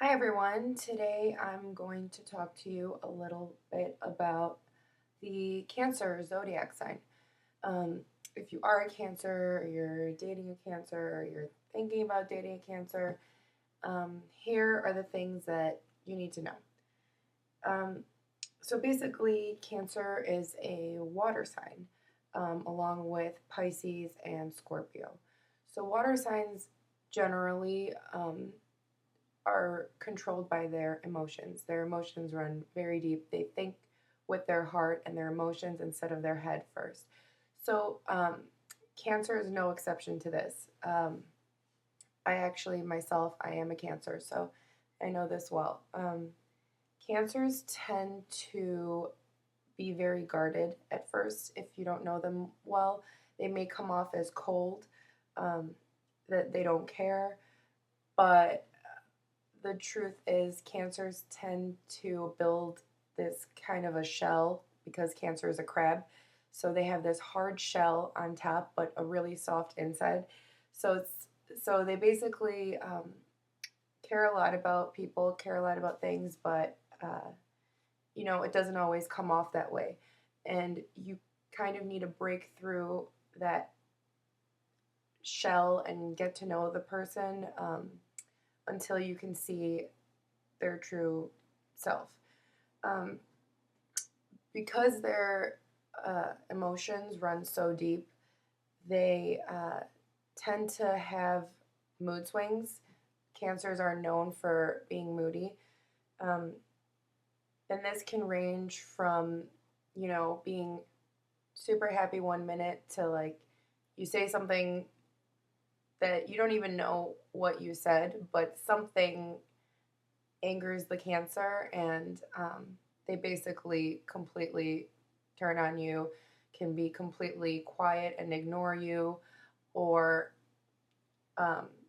Hi everyone. Today I'm going to talk to you a little bit about the Cancer zodiac sign. Um, if you are a Cancer, or you're dating a Cancer, or you're thinking about dating a Cancer, here are the things that you need to know. Um, so basically, Cancer is a water sign, along with Pisces and Scorpio. So water signs generally are controlled by their emotions. Their emotions run very deep. They think with their heart and their emotions instead of their head first. So, Cancer is no exception to this. I actually, myself, I am a Cancer, so I know this well. Cancers tend to be very guarded at first if you don't know them well. They may come off as cold, um, that they don't care, but the truth is cancers tend to build this kind of a shell because cancer is a crab. So they have this hard shell on top, but a really soft inside. So they basically care a lot about people, care a lot about things, but it doesn't always come off that way. And you kind of need to break through that shell and get to know the person until you can see their true self. Um, because their emotions run so deep, they tend to have mood swings. Cancers are known for being moody. Um, and this can range from, being super happy one minute to like you say something that you don't even know what you said, but something angers the cancer and they basically completely turn on you, can be completely quiet and ignore you, or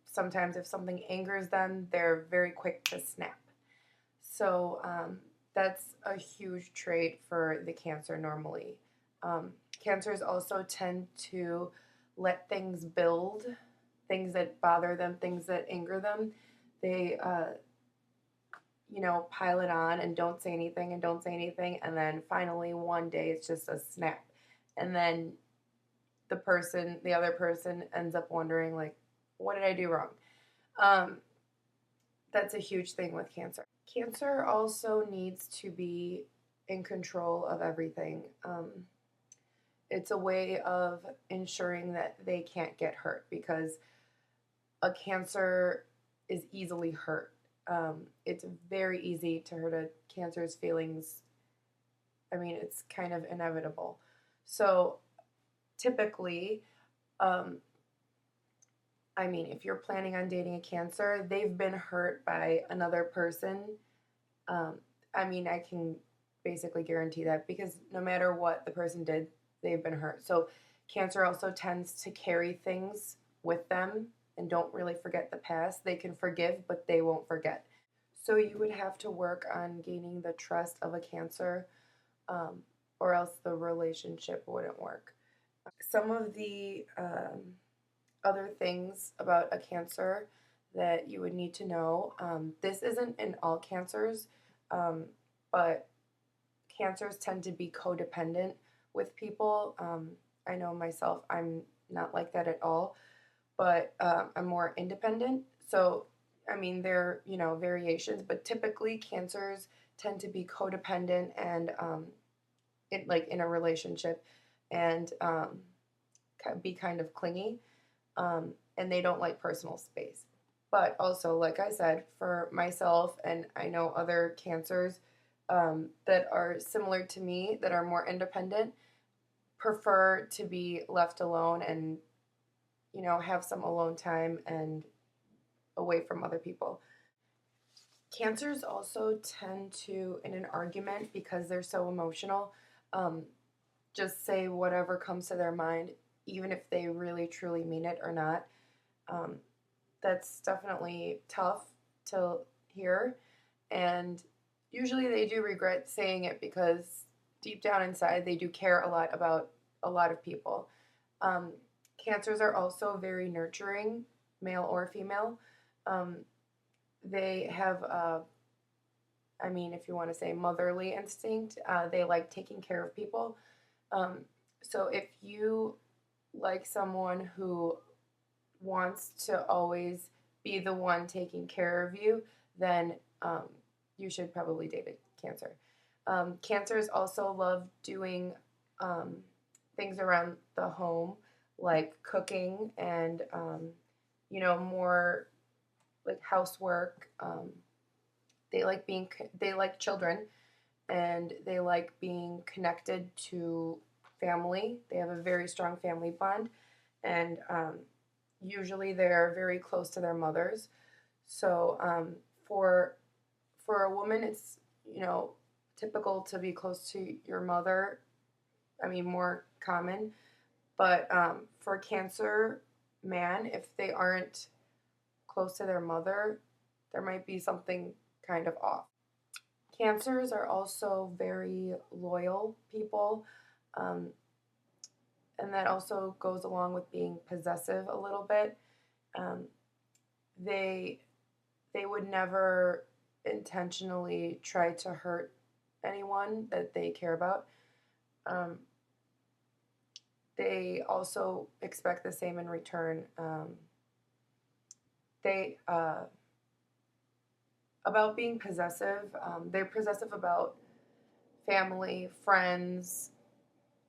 sometimes if something angers them, they're very quick to snap. So that's a huge trait for the cancer normally. Cancers also tend to let things build, things that bother them, things that anger them. They pile it on and don't say anything and don't say anything. And then finally, one day, it's just a snap. And then the other person ends up wondering, like, what did I do wrong? Um, that's a huge thing with cancer. Cancer also needs to be in control of everything. It's a way of ensuring that they can't get hurt because a cancer is easily hurt. It's very easy to hurt a cancer's feelings. I mean, it's kind of inevitable. So typically, um, if you're planning on dating a cancer, they've been hurt by another person. Um, I can basically guarantee that because no matter what the person did, they've been hurt. So cancer also tends to carry things with them and don't really forget the past. They can forgive, but they won't forget. So you would have to work on gaining the trust of a cancer, um, or else the relationship wouldn't work. Some of the other things about a cancer that you would need to know, this isn't in all cancers, um, but cancers tend to be codependent with people. I know myself, I'm not like that at all, but I'm more independent. So, there are, variations, but typically cancers tend to be codependent and like in a relationship and be kind of clingy. And they don't like personal space. But also, like I said, for myself, and I know other cancers that are similar to me, that are more independent, prefer to be left alone and, have some alone time and away from other people. Cancers also tend to, in an argument, because they're so emotional, um, just say whatever comes to their mind, even if they really truly mean it or not. Um, that's definitely tough to hear. And usually they do regret saying it because deep down inside they do care a lot about a lot of people. Um, Cancers are also very nurturing, male or female. Um, they have I mean, if you want to say motherly instinct, they like taking care of people. Um, so if you like someone who wants to always be the one taking care of you, then you should probably date a Cancer. Cancers also love doing um, things around the home, like cooking and, more like housework. They like children, and they like being connected to family. They have a very strong family bond, and usually they're very close to their mothers. So for a woman, it's typical to be close to your mother. I mean, more common. But for Cancer man, if they aren't close to their mother, there might be something kind of off. Cancers are also very loyal people, um, and that also goes along with being possessive a little bit. Um, they they would never intentionally try to hurt anyone that they care about. Um, they also expect the same in return. They About being possessive. They're possessive about family, friends,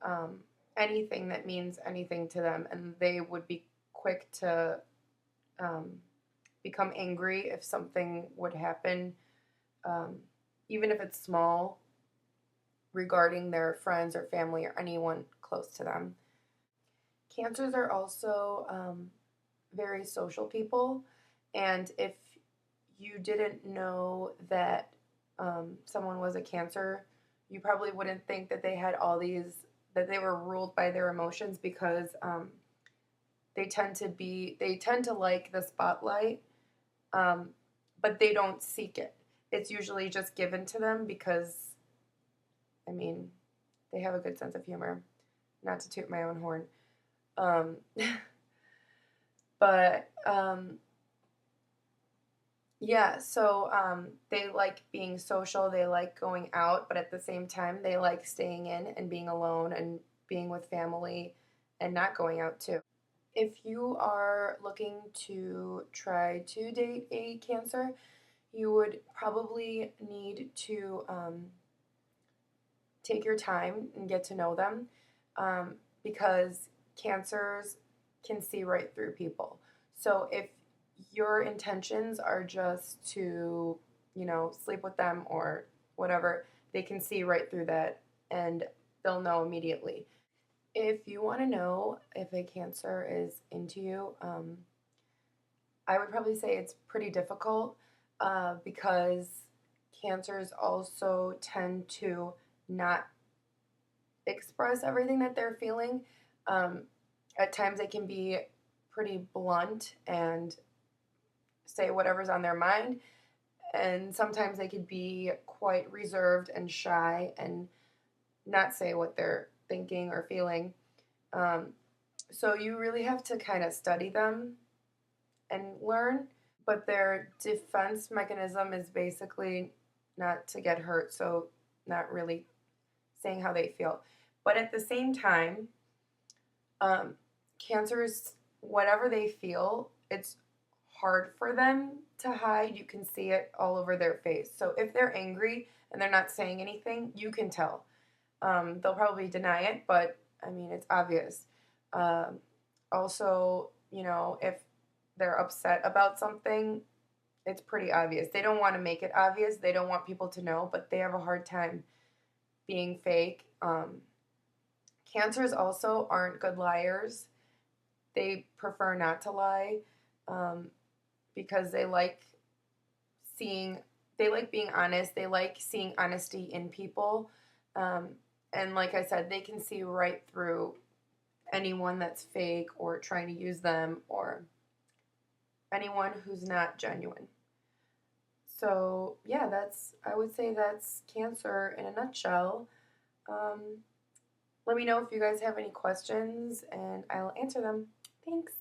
um, anything that means anything to them, and they would be quick to um, become angry if something would happen, um, even if it's small, regarding their friends or family or anyone close to them. Cancers are also very social people, and if you didn't know that someone was a Cancer, you probably wouldn't think that they had all these, that they were ruled by their emotions, because they tend to like the spotlight, um, but they don't seek it. It's usually just given to them because, I mean, they have a good sense of humor. Not to toot my own horn. Um, but yeah, so they like being social, they like going out, but at the same time, they like staying in and being alone and being with family and not going out too. If you are looking to try to date a Cancer, you would probably need to take your time and get to know them, because Cancers can see right through people. So if your intentions are just to, sleep with them or whatever, they can see right through that, and they'll know immediately. If you want to know if a Cancer is into you, I would probably say it's pretty difficult, because Cancers also tend to not express everything that they're feeling. Um, at times, they can be pretty blunt and say whatever's on their mind, and sometimes they could be quite reserved and shy and not say what they're thinking or feeling. Um, so you really have to kind of study them and learn. But their defense mechanism is basically not to get hurt, so not really saying how they feel. But at the same time, um, Cancers, whatever they feel, it's hard for them to hide. You can see it all over their face. So if they're angry and they're not saying anything, you can tell. They'll probably deny it, but I mean, it's obvious. Um, Also, if they're upset about something, it's pretty obvious. They don't want to make it obvious. They don't want people to know, but they have a hard time being fake. Cancers also aren't good liars. They prefer not to lie, um, because seeing, they like being honest. They like seeing honesty in people. Um, and like I said, they can see right through anyone that's fake or trying to use them, or anyone who's not genuine. So yeah, I would say that's Cancer in a nutshell. Um, Let me know if you guys have any questions and I'll answer them. Thanks.